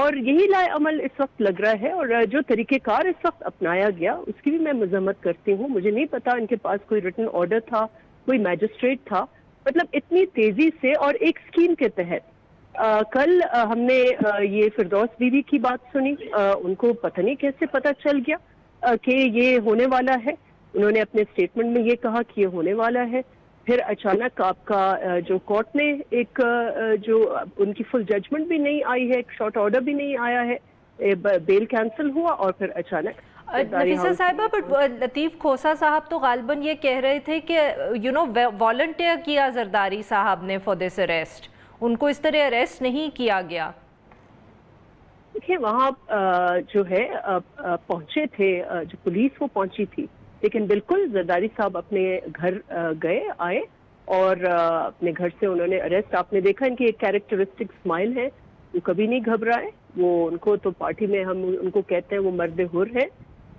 اور یہی لائے عمل اس وقت لگ رہا ہے، اور جو طریقہ کار اس وقت اپنایا گیا اس کی بھی میں مذمت کرتی ہوں. مجھے نہیں پتا ان کے پاس کوئی ریٹن آرڈر تھا، کوئی میجسٹریٹ تھا، مطلب اتنی تیزی سے اور ایک اسکیم کے تحت. کل ہم نے یہ فردوس بیوی کی بات سنی، ان کو پتہ نہیں کیسے پتہ چل گیا کہ یہ ہونے والا ہے. انہوں نے اپنے اسٹیٹمنٹ میں یہ کہا کہ یہ ہونے والا ہے. پھر اچانک آپ کا جو کورٹ نے ایک جو ان کی فل ججمنٹ بھی نہیں آئی ہے، ایک شارٹ آرڈر بھی نہیں آیا ہے، بیل کینسل ہوا، اور پھر اچانک نفیسہ صاحبہ بٹ لطیف کھوسہ صاحب تو غالباً یہ کہہ رہے تھے کہ والنٹیئر کیا زرداری صاحب نے فار دس اریسٹ، ان کو اس طرح اریسٹ نہیں کیا گیا. دیکھیں وہاں جو ہے پہنچے تھے، جو پولیس وہ پہنچی تھی، لیکن بالکل زرداری صاحب اپنے گھر آئے اور اپنے گھر سے انہوں نے اریسٹ. آپ نے دیکھا ان کی ایک کیریکٹرسٹک اسمائل ہے، وہ کبھی نہیں گھبرائے. وہ ان کو تو پارٹی میں ہم ان کو کہتے ہیں وہ مرد حر ہے،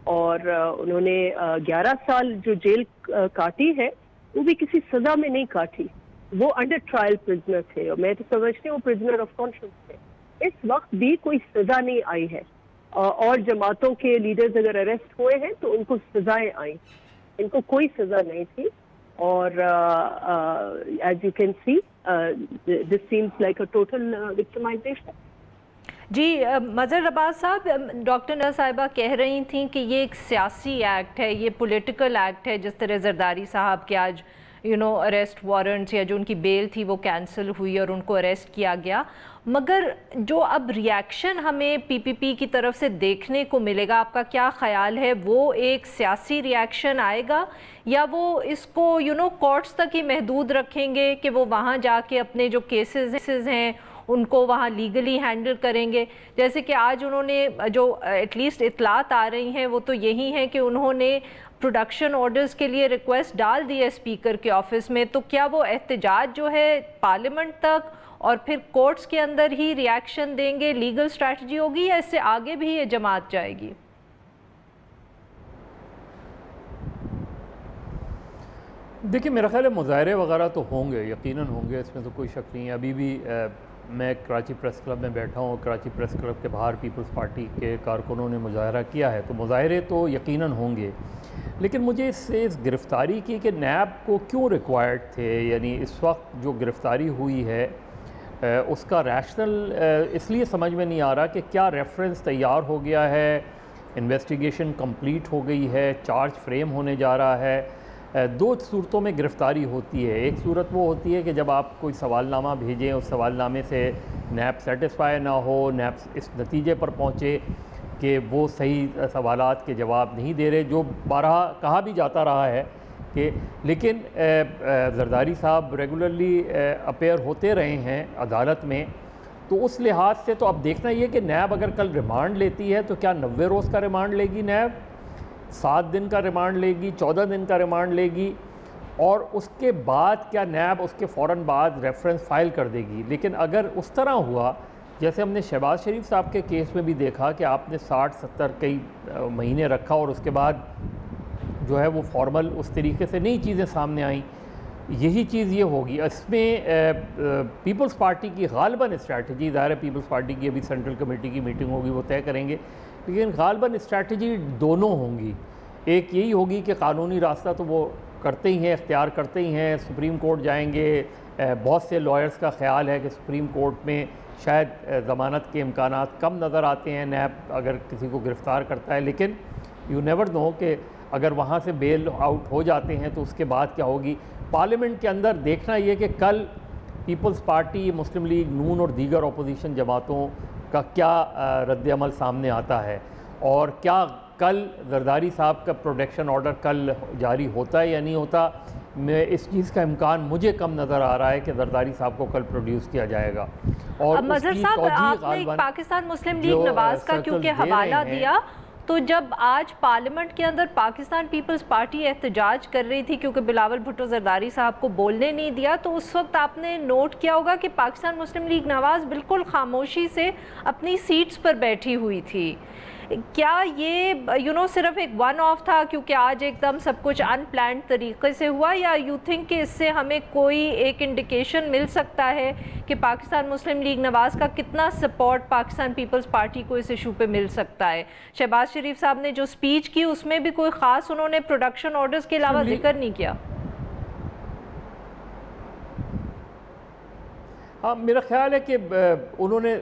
اور انہوں نے 11 سال جو جیل کاٹی ہے وہ بھی کسی سزا میں نہیں کاٹی. وہ انڈر ٹرائل پرزنر تھے، اور میں تو سمجھتی ہوں وہ پرزنر آف کانشنس تھے. اس وقت بھی کوئی سزا نہیں آئی ہے، اور جماعتوں کے لیڈرز اگر اریسٹ ہوئے ہیں تو ان کو سزائیں آئیں، ان کو کوئی سزا نہیں تھی. اور as you can see this seems like a total victimization. جی مظہر عباس صاحب، ڈاکٹر نر صاحبہ کہہ رہی تھیں کہ یہ ایک سیاسی ایکٹ ہے، یہ پولیٹیکل ایکٹ ہے، جس طرح زرداری صاحب کے آج اریسٹ وارنٹس یا جو ان کی بیل تھی وہ کینسل ہوئی اور ان کو اریسٹ کیا گیا. مگر جو اب ریاکشن ہمیں پی پی پی کی طرف سے دیکھنے کو ملے گا، آپ کا کیا خیال ہے؟ وہ ایک سیاسی ریاکشن آئے گا یا وہ اس کو کورٹس تک ہی محدود رکھیں گے کہ وہ وہاں جا کے اپنے جو کیسز ہیں ان کو وہاں لیگلی ہینڈل کریں گے؟ جیسے کہ آج انہوں نے جو ایٹ لیسٹ اطلاعات آ رہی ہیں وہ تو یہی ہیں کہ انہوں نے پروڈکشن آرڈرز کے لیے ریکویسٹ ڈال دی ہے اسپیکر کے آفس میں. تو کیا وہ احتجاج جو ہے پارلیمنٹ تک اور پھر کورٹس کے اندر ہی ریاکشن دیں گے، لیگل اسٹریٹجی ہوگی، یا اس سے آگے بھی یہ جماعت جائے گی؟ دیکھیں میرا خیال ہے مظاہرے وغیرہ تو ہوں گے، یقیناً ہوں گے، اس میں تو کوئی شک نہیں ہے. ابھی بھی میں کراچی پریس کلب میں بیٹھا ہوں، کراچی پریس کلب کے باہر پیپلز پارٹی کے کارکنوں نے مظاہرہ کیا ہے، تو مظاہرے تو یقیناً ہوں گے. لیکن مجھے اس سے اس گرفتاری کی کہ نیب کو کیوں ریکوائرڈ تھے، یعنی اس وقت جو گرفتاری ہوئی ہے اس کا ریشنل اس لیے سمجھ میں نہیں آ رہا کہ کیا ریفرنس تیار ہو گیا ہے، انویسٹیگیشن کمپلیٹ ہو گئی ہے، چارج فریم ہونے جا رہا ہے. دو صورتوں میں گرفتاری ہوتی ہے. ایک صورت وہ ہوتی ہے کہ جب آپ کوئی سوال نامہ بھیجیں، اس سوال نامے سے نیب سیٹسفائی نہ ہو، نیب اس نتیجے پر پہنچے کہ وہ صحیح سوالات کے جواب نہیں دے رہے، جو بارہا کہا بھی جاتا رہا ہے کہ لیکن زرداری صاحب ریگولرلی اپیئر ہوتے رہے ہیں عدالت میں. تو اس لحاظ سے تو اب دیکھنا یہ کہ نیب اگر کل ریمانڈ لیتی ہے تو کیا 90 روز کا ریمانڈ لے گی، نیب 7 دن کا ریمانڈ لے گی، 14 دن کا ریمانڈ لے گی، اور اس کے بعد کیا نیب اس کے فوراً بعد ریفرنس فائل کر دے گی. لیکن اگر اس طرح ہوا جیسے ہم نے شہباز شریف صاحب کے کیس میں بھی دیکھا کہ آپ نے 60-70 کئی مہینے رکھا اور اس کے بعد جو ہے وہ فارمل اس طریقے سے نئی چیزیں سامنے آئیں، یہی چیز یہ ہوگی. اس میں پیپلز پارٹی کی غالباً اسٹریٹجی، ظاہر ہے پیپلز پارٹی کی ابھی سینٹرل کمیٹی کی میٹنگ ہوگی، وہ طے کریں گے، لیکن غالباً اسٹریٹجی دونوں ہوں گی. ایک یہی ہوگی کہ قانونی راستہ تو وہ کرتے ہی ہیں، اختیار کرتے ہی ہیں، سپریم کورٹ جائیں گے. بہت سے لائرز کا خیال ہے کہ سپریم کورٹ میں شاید ضمانت کے امکانات کم نظر آتے ہیں نیب اگر کسی کو گرفتار کرتا ہے، لیکن یو نیور نو کہ اگر وہاں سے بیل آؤٹ ہو جاتے ہیں تو اس کے بعد کیا ہوگی. پارلیمنٹ کے اندر دیکھنا یہ کہ کل پیپلز پارٹی، مسلم لیگ نون اور دیگر اپوزیشن جماعتوں کا کیا رد عمل سامنے آتا ہے، اور کیا کل زرداری صاحب کا پروٹیکشن آرڈر کل جاری ہوتا ہے یا نہیں ہوتا. میں اس چیز کا امکان مجھے کم نظر آ رہا ہے کہ زرداری صاحب کو کل پروڈیوس کیا جائے گا. اور مظہر صاحب، آپ نے پاکستان مسلم لیگ نواز کا کیونکہ حوالہ دیا، تو جب آج پارلیمنٹ کے اندر پاکستان پیپلز پارٹی احتجاج کر رہی تھی کیونکہ بلاول بھٹو زرداری صاحب کو بولنے نہیں دیا، تو اس وقت آپ نے نوٹ کیا ہوگا کہ پاکستان مسلم لیگ نواز بالکل خاموشی سے اپنی سیٹس پر بیٹھی ہوئی تھی. کیا یہ صرف ایک ون آف تھا کیونکہ آج ایک دم سب کچھ ان پلانڈ طریقے سے ہوا، یا یو تھنک کہ اس سے ہمیں کوئی ایک انڈیکیشن مل سکتا ہے کہ پاکستان مسلم لیگ نواز کا کتنا سپورٹ پاکستان پیپلز پارٹی کو اس ایشو پہ مل سکتا ہے؟ شہباز شریف صاحب نے جو سپیچ کی اس میں بھی کوئی خاص انہوں نے پروڈکشن آرڈرز کے علاوہ ذکر نہیں کیا۔ ہاں، میرا خیال ہے کہ انہوں نے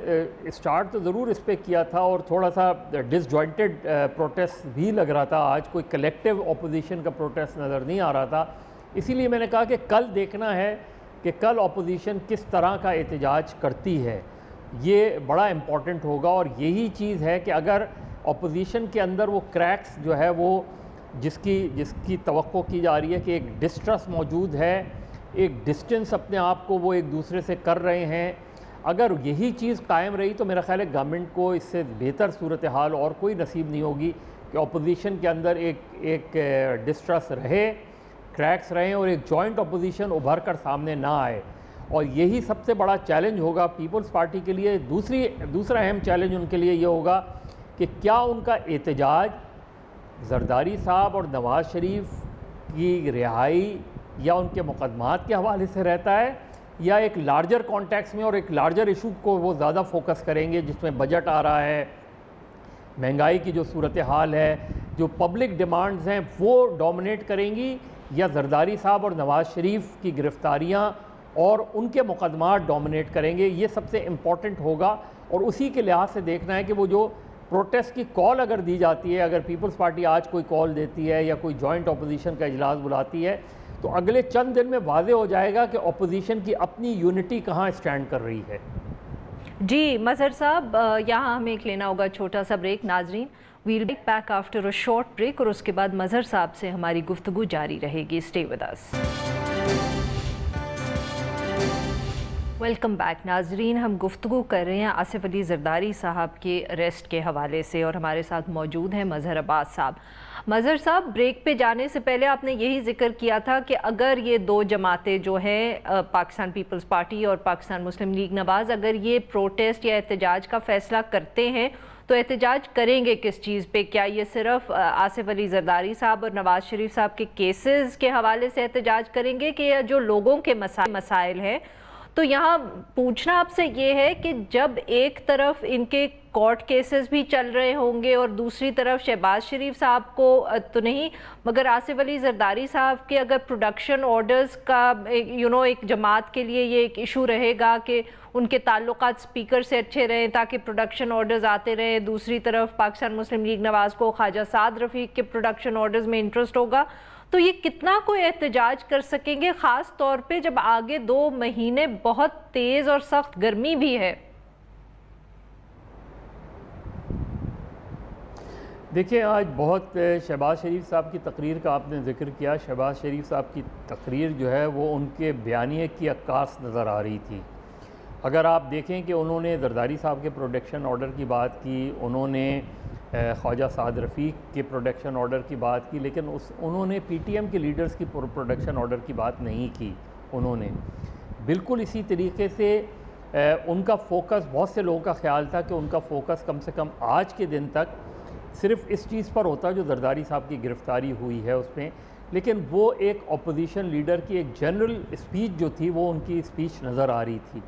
اسٹارٹ تو ضرور اس پہ کیا تھا اور تھوڑا سا ڈس جوائنٹڈ پروٹیسٹ بھی لگ رہا تھا، آج کوئی کلیکٹیو اپوزیشن کا پروٹیسٹ نظر نہیں آ رہا تھا۔ اسی لیے میں نے کہا کہ کل دیکھنا ہے کہ کل اپوزیشن کس طرح کا احتجاج کرتی ہے، یہ بڑا امپورٹنٹ ہوگا۔ اور یہی چیز ہے کہ اگر اپوزیشن کے اندر وہ کریکس جو ہے وہ جس کی توقع کی جا رہی ہے کہ ایک ڈسٹرس موجود ہے، ایک ڈسٹنس اپنے آپ کو وہ ایک دوسرے سے کر رہے ہیں، اگر یہی چیز قائم رہی تو میرا خیال ہے گورنمنٹ کو اس سے بہتر صورتحال اور کوئی نصیب نہیں ہوگی کہ اپوزیشن کے اندر ایک ڈسٹرس رہے، کریکس رہیں اور ایک جوائنٹ اپوزیشن ابھر کر سامنے نہ آئے۔ اور یہی سب سے بڑا چیلنج ہوگا پیپلز پارٹی کے لیے۔ دوسرا اہم چیلنج ان کے لیے یہ ہوگا کہ کیا ان کا احتجاج زرداری صاحب اور نواز شریف کی رہائی یا ان کے مقدمات کے حوالے سے رہتا ہے، یا ایک لارجر کانٹیکس میں اور ایک لارجر ایشو کو وہ زیادہ فوکس کریں گے جس میں بجٹ آ رہا ہے، مہنگائی کی جو صورتحال ہے، جو پبلک ڈیمانڈز ہیں وہ ڈومینیٹ کریں گی، یا زرداری صاحب اور نواز شریف کی گرفتاریاں اور ان کے مقدمات ڈومینیٹ کریں گے۔ یہ سب سے امپورٹنٹ ہوگا اور اسی کے لحاظ سے دیکھنا ہے کہ وہ جو پروٹیسٹ کی کال اگر دی جاتی ہے، اگر پیپلز پارٹی آج کوئی کال دیتی ہے یا کوئی جوائنٹ اپوزیشن کا اجلاس بلاتی ہے، تو اگلے چند دن میں واضح ہو جائے گا کہ اپوزیشن کی اپنی یونٹی کہاں اسٹینڈ کر رہی ہے۔ جی مظہر صاحب، یہاں ہمیں ایک لینا ہوگا چھوٹا سا بریک۔ ناظرین، we'll be back after a short break اور اس کے بعد مظہر صاحب سے ہماری گفتگو جاری رہے گی۔ Stay with us. Welcome back ناظرین، ہم گفتگو کر رہے ہیں آصف علی زرداری صاحب کے اریسٹ کے حوالے سے اور ہمارے ساتھ موجود ہیں مظہر عباس صاحب۔ مظہر صاحب، بریک پہ جانے سے پہلے آپ نے یہی ذکر کیا تھا کہ اگر یہ دو جماعتیں جو ہیں پاکستان پیپلز پارٹی اور پاکستان مسلم لیگ نواز، اگر یہ پروٹیسٹ یا احتجاج کا فیصلہ کرتے ہیں تو احتجاج کریں گے کس چیز پہ؟ کیا یہ صرف آصف علی زرداری صاحب اور نواز شریف صاحب کے کیسز کے حوالے سے احتجاج کریں گے کہ جو لوگوں کے مسائل ہیں؟ تو یہاں پوچھنا آپ سے یہ ہے کہ جب ایک طرف ان کے کورٹ کیسز بھی چل رہے ہوں گے اور دوسری طرف شہباز شریف صاحب کو تو نہیں مگر آصف علی زرداری صاحب کے اگر پروڈکشن آرڈرز کا ایک جماعت کے لیے یہ ایک ایشو رہے گا کہ ان کے تعلقات سپیکر سے اچھے رہیں تاکہ پروڈکشن آرڈرز آتے رہیں، دوسری طرف پاکستان مسلم لیگ نواز کو خواجہ سعد رفیق کے پروڈکشن آرڈرز میں انٹرسٹ ہوگا، تو یہ کتنا کوئی احتجاج کر سکیں گے، خاص طور پہ جب آگے 2 مہینے بہت تیز اور سخت گرمی بھی ہے؟ دیکھیں، آج بہت شہباز شریف صاحب کی تقریر کا آپ نے ذکر کیا۔ شہباز شریف صاحب کی تقریر جو ہے وہ ان کے بیانیے کی عکاس نظر آ رہی تھی۔ اگر آپ دیکھیں کہ انہوں نے زرداری صاحب کے پروڈکشن آرڈر کی بات کی، انہوں نے خواجہ سعد رفیق کے پروڈکشن آرڈر کی بات کی، لیکن انہوں نے پی ٹی ایم کے لیڈرز کی پروڈکشن آرڈر کی بات نہیں کی۔ انہوں نے بالکل اسی طریقے سے ان کا فوکس، بہت سے لوگوں کا خیال تھا کہ ان کا فوکس کم سے کم آج کے دن تک صرف اس چیز پر ہوتا جو زرداری صاحب کی گرفتاری ہوئی ہے اس میں، لیکن وہ ایک اپوزیشن لیڈر کی ایک جنرل اسپیچ جو تھی وہ ان کی اسپیچ نظر آ رہی تھی۔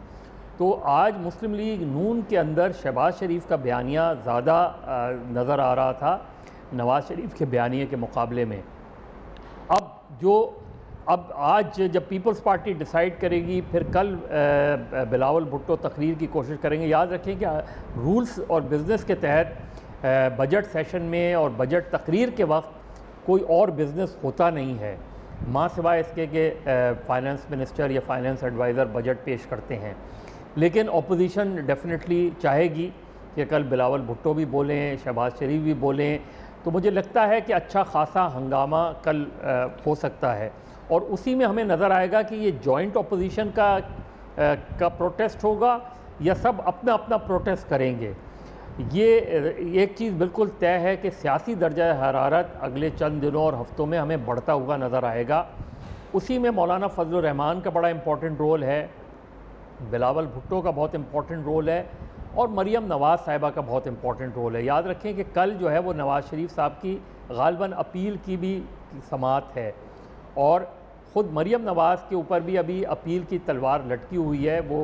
تو آج مسلم لیگ نون کے اندر شہباز شریف کا بیانیہ زیادہ نظر آ رہا تھا نواز شریف کے بیانیے کے مقابلے میں۔ اب آج جب پیپلز پارٹی ڈیسائیڈ کرے گی، پھر کل بلاول بھٹو تقریر کی کوشش کریں گے۔ یاد رکھیں کہ رولز اور بزنس کے تحت بجٹ سیشن میں اور بجٹ تقریر کے وقت کوئی اور بزنس ہوتا نہیں ہے ماں سوائے اس کے کہ فائنانس منسٹر یا فائنانس ایڈوائزر بجٹ پیش کرتے ہیں۔ لیکن اپوزیشن ڈیفینیٹلی چاہے گی کہ کل بلاول بھٹو بھی بولیں، شہباز شریف بھی بولیں، تو مجھے لگتا ہے کہ اچھا خاصا ہنگامہ کل ہو سکتا ہے، اور اسی میں ہمیں نظر آئے گا کہ یہ جوائنٹ اپوزیشن کا پروٹیسٹ ہوگا یا سب اپنا اپنا پروٹیسٹ کریں گے۔ یہ ایک چیز بالکل طے ہے کہ سیاسی درجہ حرارت اگلے چند دنوں اور ہفتوں میں ہمیں بڑھتا ہوا نظر آئے گا۔ اسی میں مولانا فضل الرحمان کا بڑا امپورٹنٹ رول ہے، بلاول بھٹو کا بہت امپورٹنٹ رول ہے، اور مریم نواز صاحبہ کا بہت امپورٹنٹ رول ہے. یاد رکھیں کہ کل جو ہے وہ نواز شریف صاحب کی غالباً اپیل کی بھی سماعت ہے اور خود مریم نواز کے اوپر بھی ابھی اپیل کی تلوار لٹکی ہوئی ہے. وہ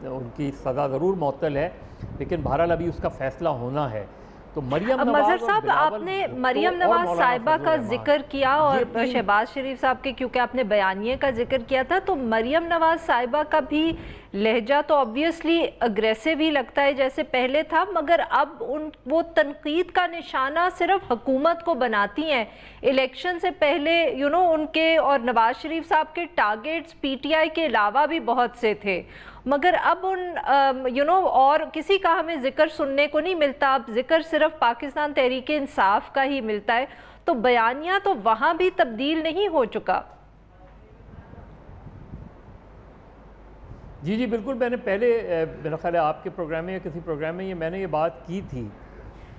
ان کی سزا ضرور معطل ہے لیکن بہرحال ابھی اس کا فیصلہ ہونا ہے. تو مریم نواز مظہر صاحب آپ نے مریم نواز صاحبہ کا ذکر کیا اور شہباز شریف صاحب کے کیونکہ آپ نے بیانیے کا ذکر کیا تھا تو مریم نواز صاحبہ کا بھی لہجہ تو آبویسلی اگریسو ہی لگتا ہے جیسے پہلے تھا مگر اب وہ تنقید کا نشانہ صرف حکومت کو بناتی ہیں. الیکشن سے پہلے ان کے اور نواز شریف صاحب کے ٹارگیٹس پی ٹی آئی کے علاوہ بھی بہت سے تھے مگر اب اور کسی کا ہمیں ذکر سننے کو نہیں ملتا. اب ذکر صرف پاکستان تحریک انصاف کا ہی ملتا ہے تو بیانیہ تو وہاں بھی تبدیل نہیں ہو چکا. جی بالکل. میں نے پہلے میرا خیال ہے آپ کے پروگرام میں یا کسی پروگرام میں میں نے یہ بات کی تھی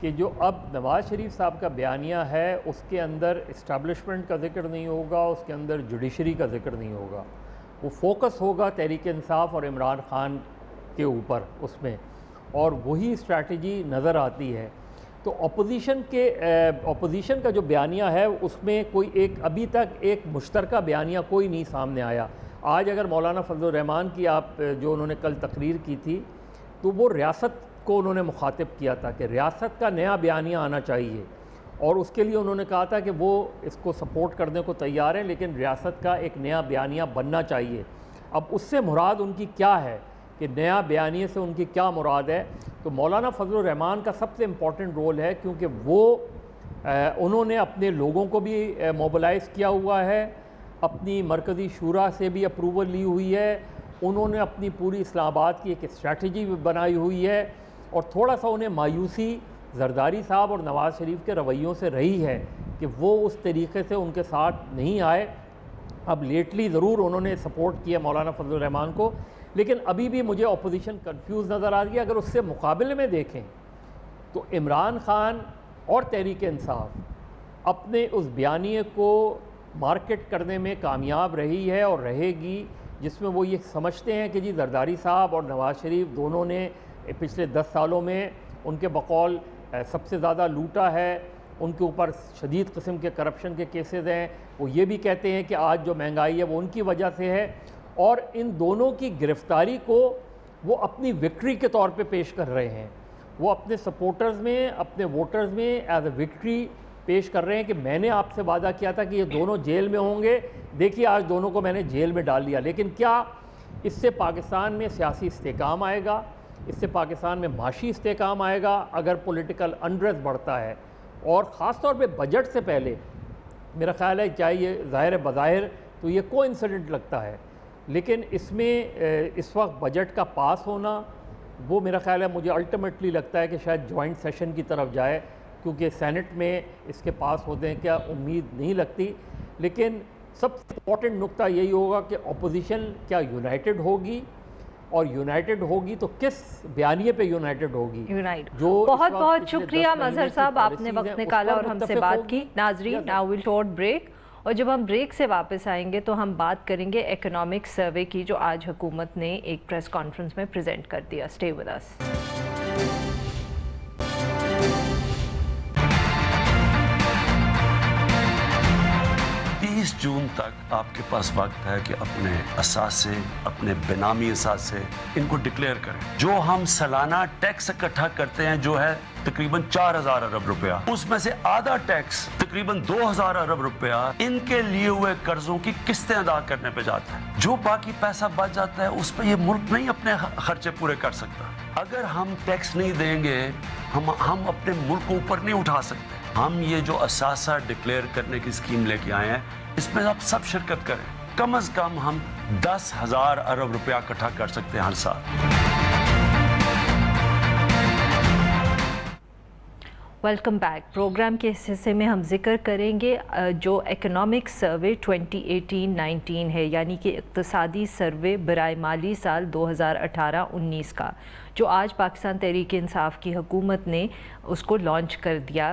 کہ جو اب نواز شریف صاحب کا بیانیہ ہے اس کے اندر اسٹیبلشمنٹ کا ذکر نہیں ہوگا, اس کے اندر جوڈیشری کا ذکر نہیں ہوگا. وہ فوکس ہوگا تحریک انصاف اور عمران خان کے اوپر اس میں اور وہی اسٹریٹجی نظر آتی ہے. تو اپوزیشن کا جو بیانیہ ہے اس میں کوئی ابھی تک ایک مشترکہ بیانیہ کوئی نہیں سامنے آیا. آج اگر مولانا فضل الرحمان کی آپ جو انہوں نے کل تقریر کی تھی تو وہ ریاست کو انہوں نے مخاطب کیا تھا کہ ریاست کا نیا بیانیہ آنا چاہیے اور اس کے لیے انہوں نے کہا تھا کہ وہ اس کو سپورٹ کرنے کو تیار ہیں لیکن ریاست کا ایک نیا بیانیہ بننا چاہیے. اب اس سے مراد ان کی کیا ہے کہ نیا بیانیے سے ان کی کیا مراد ہے. تو مولانا فضل الرحمان کا سب سے امپورٹنٹ رول ہے کیونکہ وہ انہوں نے اپنے لوگوں کو بھی موبلائز کیا ہوا ہے, اپنی مرکزی شورا سے بھی اپروول لی ہوئی ہے, انہوں نے اپنی پوری اسلام آباد کی ایک اسٹریٹجی بنائی ہوئی ہے اور تھوڑا سا انہیں مایوسی زرداری صاحب اور نواز شریف کے رویوں سے رہی ہے کہ وہ اس طریقے سے ان کے ساتھ نہیں آئے. اب لیٹلی ضرور انہوں نے سپورٹ کیا مولانا فضل الرحمان کو لیکن ابھی بھی مجھے اپوزیشن کنفیوز نظر آ رہی ہے. اگر اس سے مقابلے میں دیکھیں تو عمران خان اور تحریک انصاف اپنے اس بیانیے کو مارکیٹ کرنے میں کامیاب رہی ہے اور رہے گی جس میں وہ یہ سمجھتے ہیں کہ جی زرداری صاحب اور نواز شریف دونوں نے پچھلے 10 سالوں میں ان کے بقول سب سے زیادہ لوٹا ہے, ان کے اوپر شدید قسم کے کرپشن کے کیسز ہیں. وہ یہ بھی کہتے ہیں کہ آج جو مہنگائی ہے وہ ان کی وجہ سے ہے اور ان دونوں کی گرفتاری کو وہ اپنی وکٹری کے طور پہ پیش کر رہے ہیں. وہ اپنے سپورٹرز میں اپنے ووٹرز میں ایز اے وکٹری پیش کر رہے ہیں کہ میں نے آپ سے وعدہ کیا تھا کہ یہ دونوں جیل میں ہوں گے, دیکھیے آج دونوں کو میں نے جیل میں ڈال دیا. لیکن کیا اس سے پاکستان میں سیاسی استحکام آئے گا, اس سے پاکستان میں معاشی استحکام آئے گا اگر پولیٹیکل انریسٹ بڑھتا ہے؟ اور خاص طور پہ بجٹ سے پہلے میرا خیال ہے چاہے یہ ظاہر بظاہر تو یہ کو انسیڈنٹ لگتا ہے لیکن اس میں اس وقت بجٹ کا پاس ہونا وہ میرا خیال ہے مجھے الٹیمیٹلی لگتا ہے کہ شاید جوائنٹ سیشن کی طرف جائے کیونکہ سینٹ میں اس کے پاس ہوتے ہیں کیا امید نہیں لگتی. لیکن سب سے امپورٹنٹ نقطہ یہی ہوگا کہ اپوزیشن کیا یونائٹڈ ہوگی اور یونائٹڈ ہوگی تو کس بیانیے پہ یونائٹڈ ہوگی. جو بہت بہت شکریہ مظہر صاحب, آپ نے وقت نکالا اور ہم سے بات کی. ناظرین ناؤ ویل شارٹ بریک اور جب ہم بریک سے واپس آئیں گے تو ہم بات کریں گے اکنامک سروے کی جو آج حکومت نے ایک پریس کانفرنس میں پریزنٹ کر دیا. اسٹے ود اس. 30 جون تک آپ کے پاس وقت ہے کہ اپنے اثاثے, اپنے بینامی اثاثے ان کو ڈکلیئر کریں. جو ہم سالانہ ٹیکس اکٹھا کرتے ہیں جو ہے تقریباً 4000 ارب روپیہ, اس میں سے آدھا ٹیکس تقریباً 2000 ارب روپیہ ان کے لیے ہوئے قرضوں کی قسطیں ادا کرنے پہ جاتا ہے. جو باقی پیسہ بچ جاتا ہے اس پہ یہ ملک نہیں اپنے خرچے پورے کر سکتا. اگر ہم ٹیکس نہیں دیں گے ہم اپنے ملک کو اوپر نہیں اٹھا سکتے. ہم یہ جو اثاثہ ڈکلیئر کرنے کی اسکیم لے کے آئے ہیں اس میں آپ سب شرکت کریں. کم از کم ہم 10,000 ارب روپیہ اکٹھا کر سکتے ہیں ہر سال. Welcome back. پروگرام کے اس حصے میں ہم ذکر کریں گے جو اکنامک سروے 2018-19 ہے یعنی کہ اقتصادی سروے برائے مالی سال 2018-19 کا جو آج پاکستان تحریک انصاف کی حکومت نے اس کو لانچ کر دیا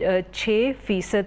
6%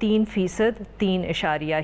3% 3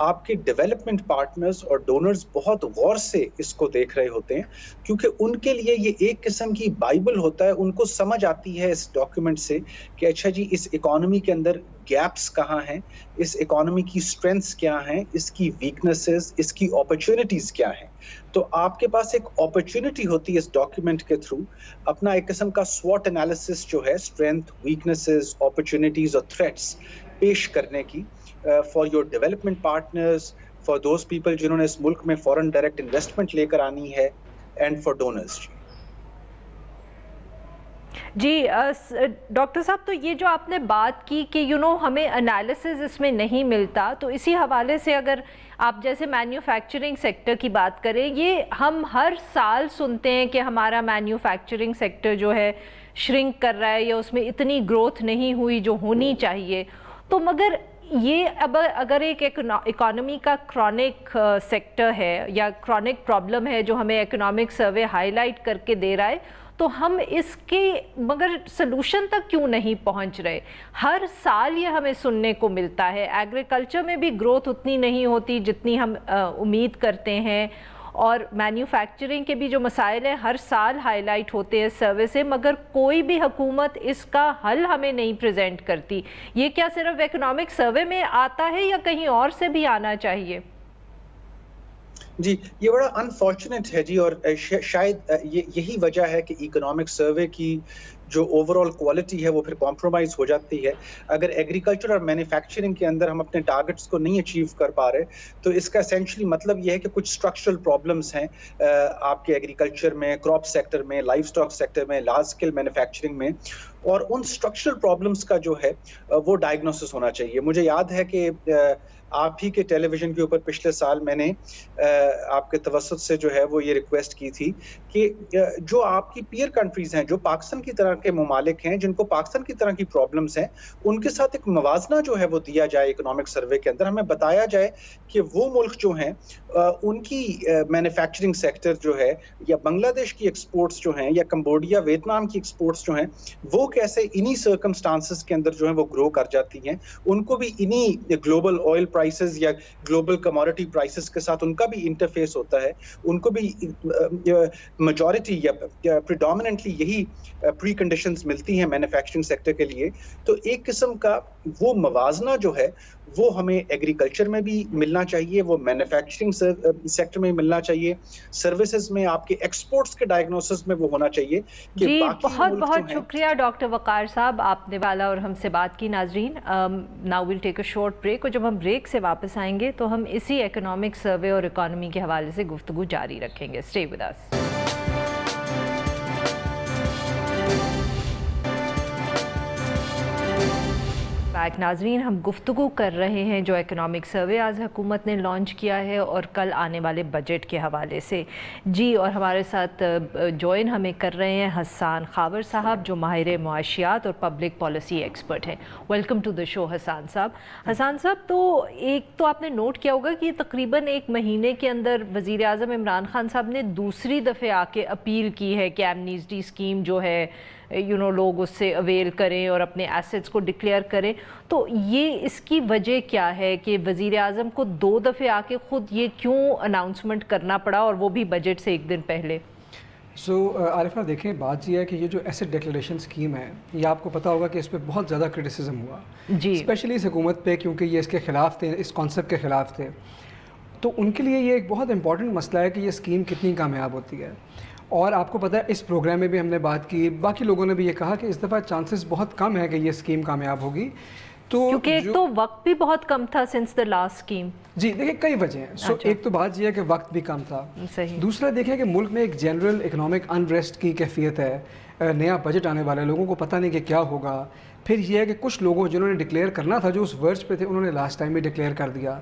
آپ کے ڈیولپمنٹ پارٹنرز اور ڈونرز بہت غور سے اس کو دیکھ رہے ہوتے ہیں، کیونکہ ان کے لیے یہ ایک قسم کی بائبل ہوتا ہے. ان کو سمجھ آتی ہے اس ڈاکیومنٹ سے کہ اچھا جی اس اکانومی کے اندر گیپس کہاں ہیں، اس اکانومی کی اسٹرینتھس کیا ہیں، اس کی ویکنسز، اس کی اپرچونٹیز کیا ہیں. تو آپ کے پاس ایک اپرچونٹی ہوتی ہے اس ڈاکیومنٹ کے تھرو اپنا ایک قسم کا SWOT انالیسس جو ہے، اسٹرینتھ، ویکنسز، اپرچونٹیز اور تھریٹس پیش کرنے کی for your development partners, for those people جنہوں نے اس ملک میں فورن ڈائریکٹ انویسٹمنٹ لے کر آنی ہے، اینڈ فار ڈونرز. جی ڈاکٹر صاحب، تو یہ جو آپ نے بات کی کہ ہمیں انالیسز اس میں نہیں ملتا، تو اسی حوالے سے اگر آپ جیسے مینوفیکچرنگ سیکٹر کی بات کریں، یہ ہم ہر سال سنتے ہیں کہ ہمارا مینوفیکچرنگ سیکٹر جو ہے شرنک کر رہا ہے یا اس میں اتنی گروتھ نہیں ہوئی جو ہونی چاہیے. تو مگر یہ اب اگر ایک اکانومی کا کرونک سیکٹر ہے یا کرونک پرابلم ہے جو ہمیں اکنامک سروے ہائی لائٹ کر کے دے رہا ہے، تو ہم اس کے مگر سلوشن تک کیوں نہیں پہنچ رہے؟ ہر سال یہ ہمیں سننے کو ملتا ہے. ایگریکلچر میں بھی گروتھ اتنی نہیں ہوتی جتنی ہم امید کرتے ہیں، اور مینوفیکچرنگ کے بھی جو مسائل ہیں ہر سال ہائی لائٹ ہوتے ہیں سروے سے، مگر کوئی بھی حکومت اس کا حل ہمیں نہیں پریزنٹ کرتی. یہ کیا صرف اکنامک سروے میں آتا ہے یا کہیں اور سے بھی آنا چاہیے؟ جی یہ بڑا انفارچونیٹ ہے جی، اور شاید یہی وجہ ہے کہ اکنامک سروے کی جو اوور آل کوالٹی ہے وہ پھر کمپرومائز ہو جاتی ہے. اگر ایگریکلچر اور مینوفیکچرنگ کے اندر ہم اپنے ٹارگٹس کو نہیں اچیو کر پا رہے تو اس کا اسینشلی مطلب یہ ہے کہ کچھ اسٹرکچرل پرابلمس ہیں آپ کے ایگریکلچر میں، کراپ سیکٹر میں، لائف اسٹاک سیکٹر میں، لارج اسکیل مینوفیکچرنگ میں، اور ان اسٹرکچرل پرابلمس کا جو ہے وہ ڈائگنوسس ہونا چاہیے. مجھے یاد ہے کہ آپ ہی کے ٹیلی ویژن کے اوپر پچھلے سال میں نے آپ کے توسط سے جو ہے وہ یہ ریکویسٹ کی تھی کہ جو آپ کی پیئر کنٹریز ہیں، جو پاکستان کی طرح کے ممالک ہیں جن کو پاکستان کی طرح کی پرابلمس ہیں، ان کے ساتھ ایک موازنہ جو ہے وہ دیا جائے اکنامک سروے کے اندر. ہمیں بتایا جائے کہ وہ ملک جو ہیں ان کی مینوفیکچرنگ سیکٹر جو ہے، یا بنگلہ دیش کی ایکسپورٹس جو ہیں، یا کمبوڈیا، ویتنام کی ایکسپورٹس جو ہیں، وہ کیسے انہی سرکمسٹانسز کے اندر جو ہیں وہ گرو کر جاتی ہیں. ان کو بھی انہی گلوبل آئل پرائسز یا گلوبل کموڈٹی پرائسز کے ساتھ ان کا بھی انٹرفیس ہوتا ہے. ان کو بھی میجورٹی یا پریڈومیننٹلی یہی پری کنڈیشنز ملتی ہیں مینوفیکچرنگ سیکٹر کے لیے. تو ایک قسم کا وہ موازنہ جو ہے وہ ہمیں ایگریکلچر میں بھی ملنا چاہیے، وہ مینوفیکچرنگ سیکٹر میں ملنا چاہیے، سروسز میں، آپ کے ایکسپورٹس کے ڈائگنوسس میں وہ ہونا چاہیے. جی بہت بہت شکریہ ڈاکٹر وقار صاحب، آپ نے والا اور ہم سے بات کی. ناظرین now we'll take a short break, اور جب ہم بریک سے واپس آئیں گے تو ہم اسی اکنامک سروے اور اکانومی کے حوالے سے گفتگو جاری رکھیں گے. Stay with us. ناظرین ہم گفتگو کر رہے ہیں جو اکنامک سروے آج حکومت نے لانچ کیا ہے اور کل آنے والے بجٹ کے حوالے سے. جی اور ہمارے ساتھ جوائن ہمیں کر رہے ہیں حسان خاور صاحب جو ماہر معاشیات اور پبلک پالیسی ایکسپرٹ ہیں. ویلکم ٹو دا شو حسان صاحب. حسان صاحب تو آپ نے نوٹ کیا ہوگا کہ تقریباً ایک مہینے کے اندر وزیر اعظم عمران خان صاحب نے دوسری دفعہ آ کے اپیل کی ہے کہ ایمنیسٹی اسکیم جو ہے لوگ اس سے اویل کریں اور اپنے ایسٹس کو ڈکلیئر کریں. تو یہ اس کی وجہ کیا ہے کہ وزیر اعظم کو 2 دفعے آ کے خود یہ کیوں اناؤنسمنٹ کرنا پڑا اور وہ بھی بجٹ سے ایک دن پہلے؟ عارفہ دیکھیں بات یہ ہے کہ یہ جو ایسٹ ڈکلیریشن اسکیم ہے یہ آپ کو پتہ ہوگا کہ اس پہ بہت زیادہ کرٹیسزم ہوا جی، اسپیشلی اس حکومت پہ، کیونکہ یہ اس کے خلاف تھے، اس کانسیپٹ کے خلاف تھے. تو ان کے لیے یہ ایک بہت امپورٹنٹ مسئلہ ہے کہ یہ اسکیم کتنی کامیاب ہوتی ہے. اور آپ کو پتہ ہے اس پروگرام میں بھی ہم نے بات کی، باقی لوگوں نے بھی یہ کہا کہ اس دفعہ چانسز بہت کم ہے کہ یہ اسکیم کامیاب ہوگی. تو کیونکہ ایک تو وقت بھی بہت کم تھا سنس دا لاسٹ اسکیم. جی دیکھیں کئی وجہ ہیں. ایک تو بات یہ ہے کہ وقت بھی کم تھا. دوسرا دیکھیں کہ ملک میں ایک جنرل اکنامک انریسٹ کی کیفیت ہے. نیا بجٹ آنے والا ہے، لوگوں کو پتہ نہیں کہ کیا ہوگا. پھر یہ ہے کہ کچھ لوگوں جنہوں نے ڈکلیئر کرنا تھا، جو اس ورچ پہ تھے، انہوں نے لاسٹ ٹائم بھی ڈکلیئر کر دیا.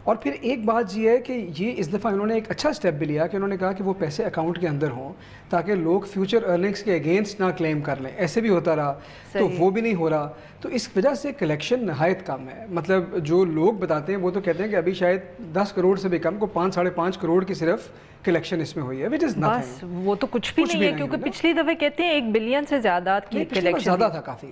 اور پھر ایک بات یہ ہے کہ یہ اس دفعہ انہوں نے ایک اچھا سٹیپ بھی لیا کہ انہوں نے کہا کہ وہ پیسے اکاؤنٹ کے اندر ہوں تاکہ لوگ فیوچر ارننگس کے اگینسٹ نہ کلیم کر لیں. ایسے بھی ہوتا رہا تو وہ بھی نہیں ہو رہا. تو اس وجہ سے کلیکشن نہایت کم ہے. مطلب جو لوگ بتاتے ہیں وہ تو کہتے ہیں کہ ابھی شاید 10 کروڑ سے بھی کم کو 5-5.5 کروڑ کی صرف کلیکشن اس میں ہوئی ہے، which is nothing. بس وہ تو کچھ بھی نہیں ہے، کیونکہ پچھلی دفعہ کہتے ہیں 1 بلین سے زیادہ کی کلیکشن زیادہ تھا کافی.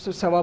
5.25,